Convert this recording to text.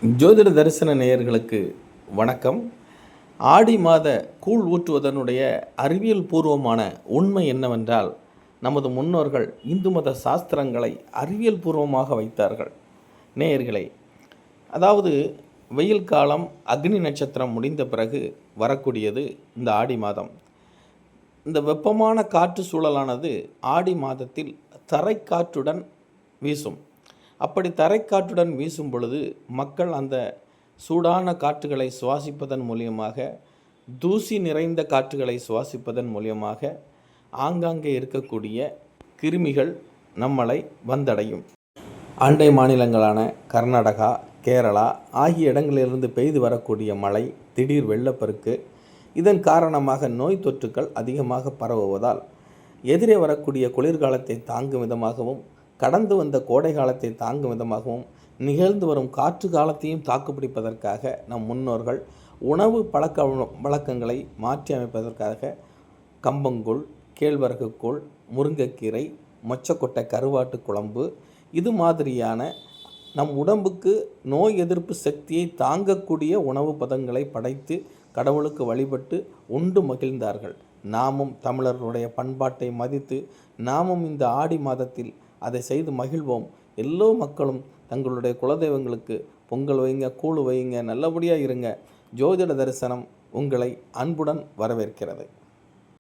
ஜோதிட தரிசன நேயர்களுக்கு வணக்கம். ஆடி மாத கூழ் ஊற்றுவதனுடைய அறிவியல் பூர்வமான உண்மை என்னவென்றால், நமது முன்னோர்கள் இந்து மத சாஸ்திரங்களை அறிவியல் பூர்வமாக வைத்தார்கள். நேயர்களே, அதாவது வெயில் காலம் அக்னி நட்சத்திரம் முடிந்த பிறகு வரக்கூடியது இந்த ஆடி மாதம். இந்த வெப்பமான காற்று சூழலானது ஆடி மாதத்தில் தரைக்காற்றுடன் வீசும். அப்படி தரைக்காற்றுடன் வீசும் பொழுது மக்கள் அந்த சூடான காற்றுகளை சுவாசிப்பதன் மூலியமாக, தூசி நிறைந்த காற்றுகளை சுவாசிப்பதன் மூலியமாக ஆங்காங்கே இருக்கக்கூடிய கிருமிகள் நம்மளை வந்தடையும். அண்டை மாநிலங்களான கர்நாடகா, கேரளா ஆகிய இடங்களிலிருந்து பெய்து வரக்கூடிய மழை, திடீர் வெள்ளப்பெருக்கு, இதன் காரணமாக நோய் தொற்றுக்கள் அதிகமாக பரவுவதால் எதிரே வரக்கூடிய குளிர்காலத்தை தாங்கும் விதமாகவும், கடந்து வந்த கோடை காலத்தை தாங்கும் விதமாகவும், நிகழ்ந்து வரும் காற்று காலத்தையும் தாக்குப்பிடிப்பதற்காக நம் முன்னோர்கள் உணவு வழக்கங்களை மாற்றி அமைப்பதற்காக கம்பங்கூழ், கேழ்வரகுக்கூழ், முருங்கைக்கீரை, மொச்சக்கொட்டை கருவாட்டு குழம்பு, இது மாதிரியான நம் உடம்புக்கு நோய் எதிர்ப்பு சக்தியை தாங்கக்கூடிய உணவு பதங்களை படைத்து கடவுளுக்கு வழிபட்டு உண்டு மகிழ்ந்தார்கள். நாமும் தமிழர்களுடைய பண்பாட்டை மதித்து நாமும் இந்த ஆடி மாதத்தில் அதை செய்து மகிழ்வோம். எல்லோ மக்களும் தங்களுடைய குலதெய்வங்களுக்கு பொங்கல் வைங்க, கூழ் வைங்க, நல்லபடியாக இருங்க. ஜோதிட தரிசனம் உங்களை அன்புடன் வரவேற்கிறது.